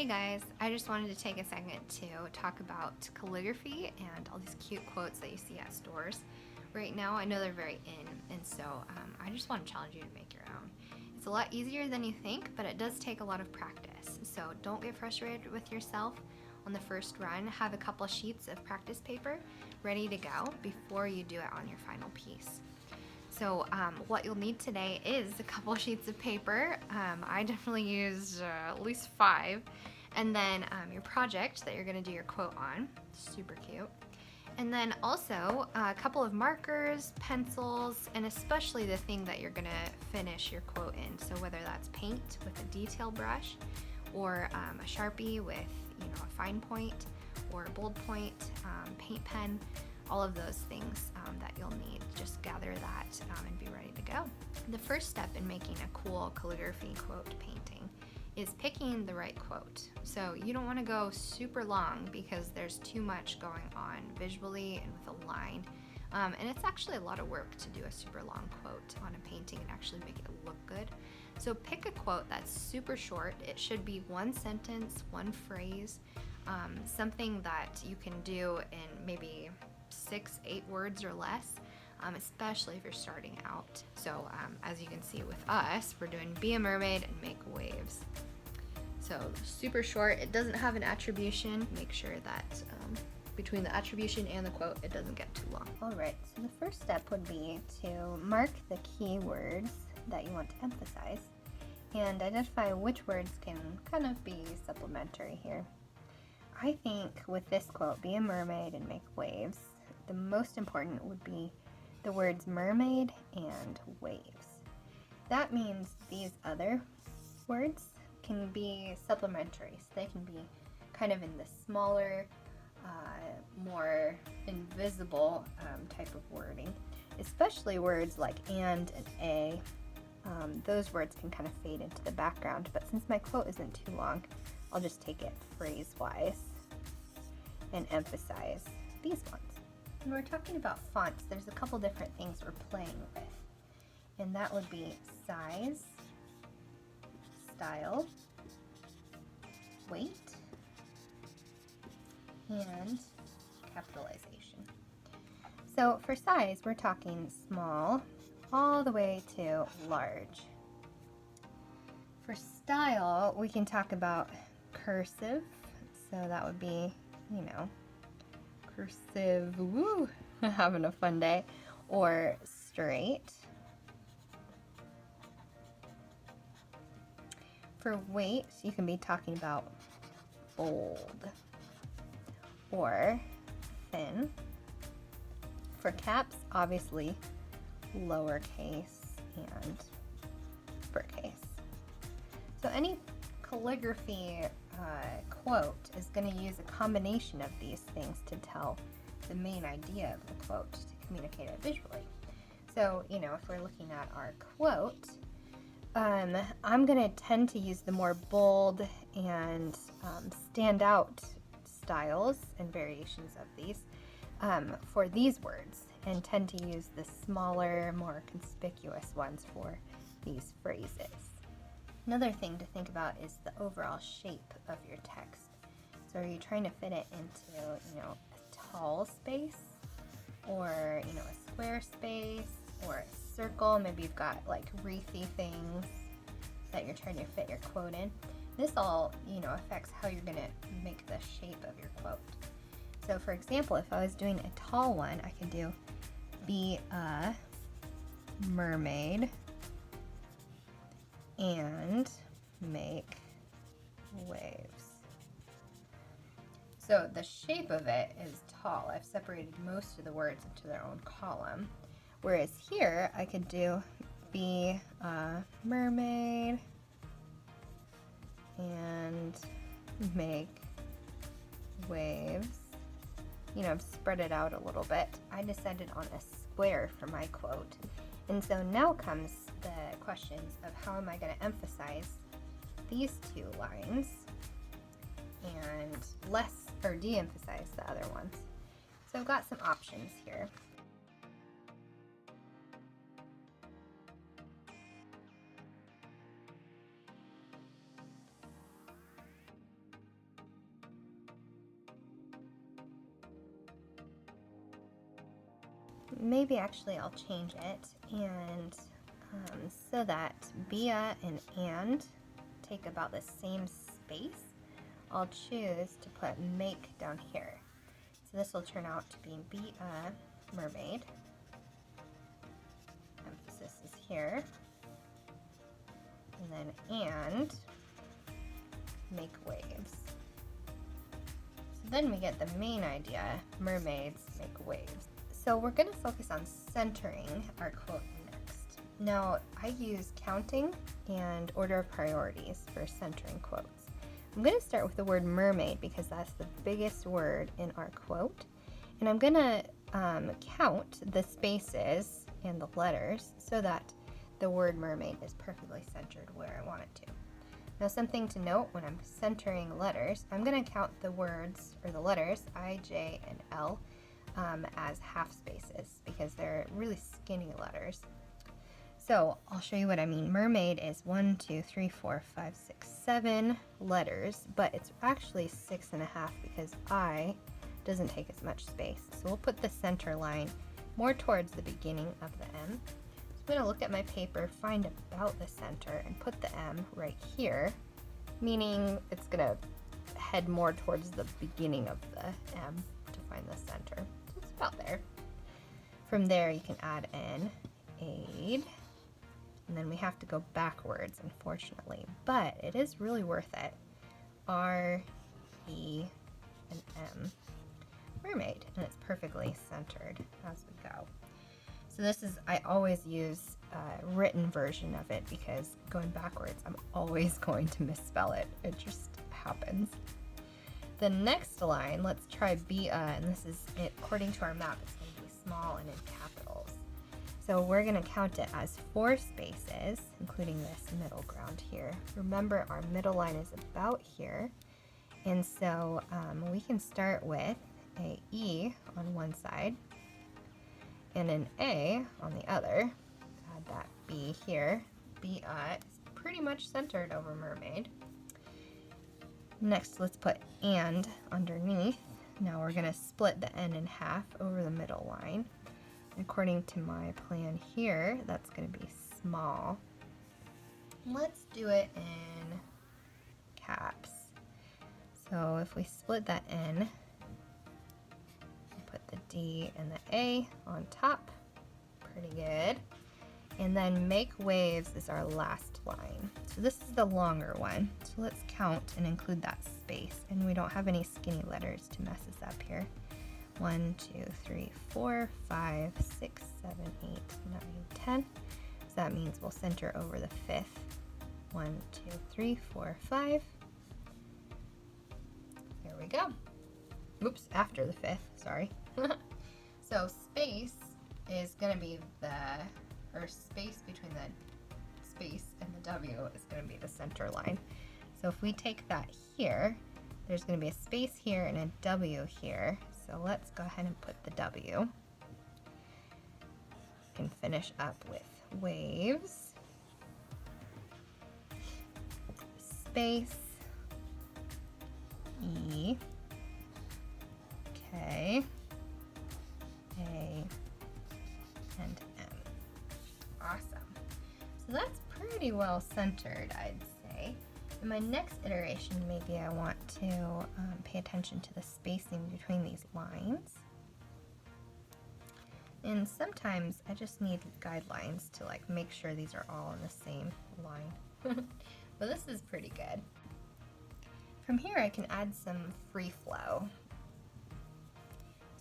Hey guys, I just wanted to take a second to talk about calligraphy and all these cute quotes that you see at stores. Right now, I know they're very in, and so I just want to challenge you to make your own. It's a lot easier than you think, but it does take a lot of practice. So don't get frustrated with yourself on the first run. Have a couple sheets of practice paper ready to go before you do it on your final piece. So what you'll need today is a couple sheets of paper. I definitely used at least 5. And then your project that you're going to do your quote on. Super cute. And then also a couple of markers, pencils, and especially the thing that you're going to finish your quote in. So whether that's paint with a detail brush or a Sharpie with a fine point or a bold point, paint pen, all of those things that you'll need. Just gather that and be ready to go. The first step in making a cool calligraphy quote painting is picking the right quote. So you don't want to go super long because there's too much going on visually and with a line. And it's actually a lot of work to do a super long quote on a painting and actually make it look good. So pick a quote that's super short. It should be one sentence, one phrase, something that you can do in maybe 6-8 words or less, especially if you're starting out. So as you can see with us, we're doing be a mermaid and make waves. So super short. It doesn't have an attribution. Make sure that between the attribution and the quote, it doesn't get too long. All right, so the first step would be to mark the key words that you want to emphasize and identify which words can kind of be supplementary here. I think with this quote, be a mermaid and make waves, the most important would be the words mermaid and waves. That means these other words can be supplementary, so they can be kind of in the smaller, more invisible type of wording, especially words like and a. Those words can kind of fade into the background, but since my quote isn't too long, I'll just take it phrase-wise and emphasize these ones. When we're talking about fonts, there's a couple different things we're playing with, and that would be size, style, weight, and capitalization. So for size, we're talking small all the way to large. For style, we can talk about cursive, so that would be, cursive, woo, having a fun day, or straight. For weight, you can be talking about bold or thin. For caps, obviously lowercase and uppercase. So any calligraphy quote is going to use a combination of these things to tell the main idea of the quote, to communicate it visually. So, if we're looking at our quote, I'm going to tend to use the more bold and standout styles and variations of these for these words, and tend to use the smaller, more conspicuous ones for these phrases. Another thing to think about is the overall shape of your text. So are you trying to fit it into, a tall space, or, a square space, or a circle? Maybe you've got like wreathy things that you're trying to fit your quote in. This all, affects how you're going to make the shape of your quote. So for example, if I was doing a tall one, I could do be a mermaid and make waves. So the shape of it is tall. I've separated most of the words into their own column. Whereas here, I could do be a mermaid and make waves. I've spread it out a little bit. I decided on a square for my quote. And so now comes the questions of how am I going to emphasize these 2 lines and less or de-emphasize the other ones. So I've got some options here. maybe actually I'll change it, and so that Bia and take about the same space, I'll choose to put make down here. So this will turn out to be Bia mermaid. Emphasis is here. And then make waves. So then we get the main idea, mermaids make waves. So we're going to focus on centering our quote next. Now I use counting and order of priorities for centering quotes. I'm going to start with the word mermaid because that's the biggest word in our quote. And I'm going to count the spaces and the letters so that the word mermaid is perfectly centered where I want it to. Now something to note when I'm centering letters, I'm going to count the words or the letters I, J, and L as half spaces because they're really skinny letters. So I'll show you what I mean. Mermaid is 1, 2, 3, 4, 5, 6, 7 letters, but it's actually 6.5 because I doesn't take as much space. So we'll put the center line more towards the beginning of the M. So I'm going to look at my paper, find about the center, and put the M right here, meaning it's going to head more towards the beginning of the M to find the center. So it's about there. From there you can add an aid, and then we have to go backwards, unfortunately, but it is really worth it. R, E, and M. Mermaid, and it's perfectly centered as we go. So this is, I always use a written version of it because going backwards, I'm always going to misspell it. It just happens. The next line, let's try Bia, and this is, according to our map, it's going to be small and in capitals. So we're going to count it as 4 spaces, including this middle ground here. Remember, our middle line is about here, and so we can start with a E on one side and an A on the other. Add that B here. B is pretty much centered over mermaid. Next, let's put and underneath. Now we're going to split the N in half over the middle line. According to my plan here, that's going to be small. Let's do it in caps. So if we split that N, put the D and the A on top, pretty good. And then make waves is our last line. So this is the longer one. So let's count and include that space. And we don't have any skinny letters to mess us up here. 1, 2, 3, 4, 5, 6, 7, 8, 9, 10. So that means we'll center over the 5th. 1, 2, 3, 4, 5. There we go. Oops, after the 5th, sorry. So space is going to be or space between the space and the W is going to be the center line. So if we take that here, there's going to be a space here and a W here. So let's go ahead and put the W and finish up with waves, space, E, K, A, and M. Awesome. So that's pretty well centered, I'd say. In my next iteration, maybe I want to pay attention to the spacing between these lines. And sometimes I just need guidelines to like make sure these are all in the same line. But this is pretty good. From here I can add some free flow.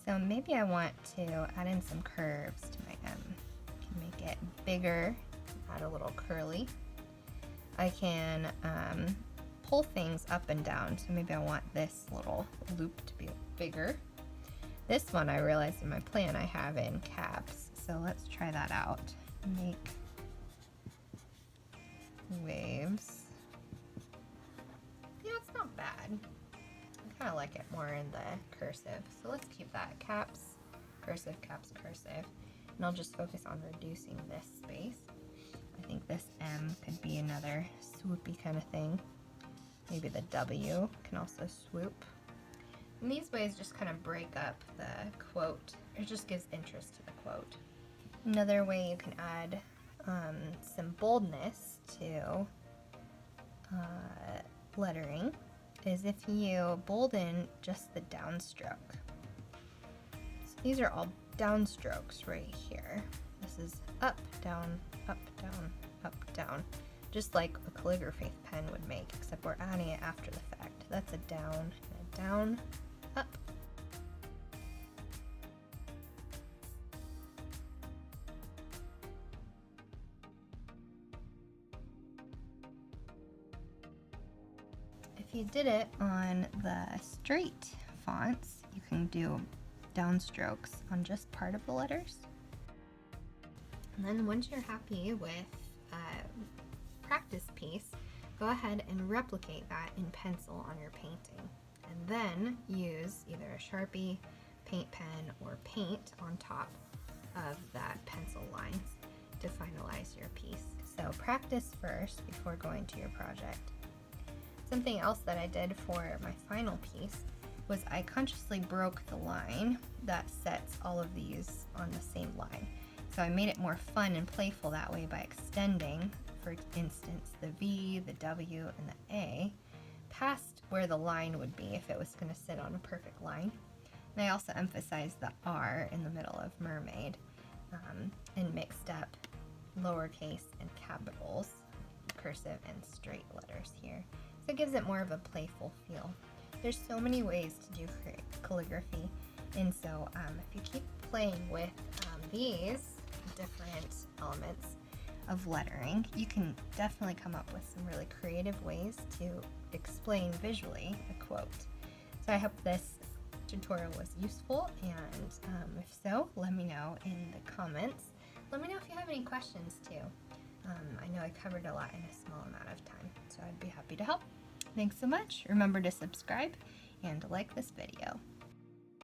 So maybe I want to add in some curves to my M. I can make it bigger, add a little curly. I can pull things up and down, so maybe I want this little loop to be bigger. This one I realized in my plan I have in caps, so let's try that out. Make waves. Yeah, it's not bad. I kind of like it more in the cursive, so let's keep that. Caps, cursive, caps, cursive. And I'll just focus on reducing this space. I think this M could be another swoopy kind of thing. Maybe the W can also swoop. And these ways just kind of break up the quote. It just gives interest to the quote. Another way you can add some boldness to lettering is if you bolden just the downstroke. So these are all downstrokes right here. This is up, down, up, down, up, down. Just like a calligraphy pen would make, except we're adding it after the fact. That's a down and a down, up. If you did it on the straight fonts, you can do downstrokes on just part of the letters. And then once you're happy with a practice piece, go ahead and replicate that in pencil on your painting. And then use either a Sharpie, paint pen, or paint on top of that pencil lines to finalize your piece. So practice first before going to your project. Something else that I did for my final piece was I consciously broke the line that sets all of these on the same line. So I made it more fun and playful that way by extending, for instance, the V, the W, and the A past where the line would be if it was going to sit on a perfect line. And I also emphasized the R in the middle of mermaid and mixed up lowercase and capitals, cursive and straight letters here. So it gives it more of a playful feel. There's so many ways to do calligraphy, and so if you keep playing with these different elements of lettering, you can definitely come up with some really creative ways to explain visually a quote. So I hope this tutorial was useful, and if so, let me know in the comments. Let me know if you have any questions too. I know I covered a lot in a small amount of time, so I'd be happy to help. Thanks so much. Remember to subscribe and like this video.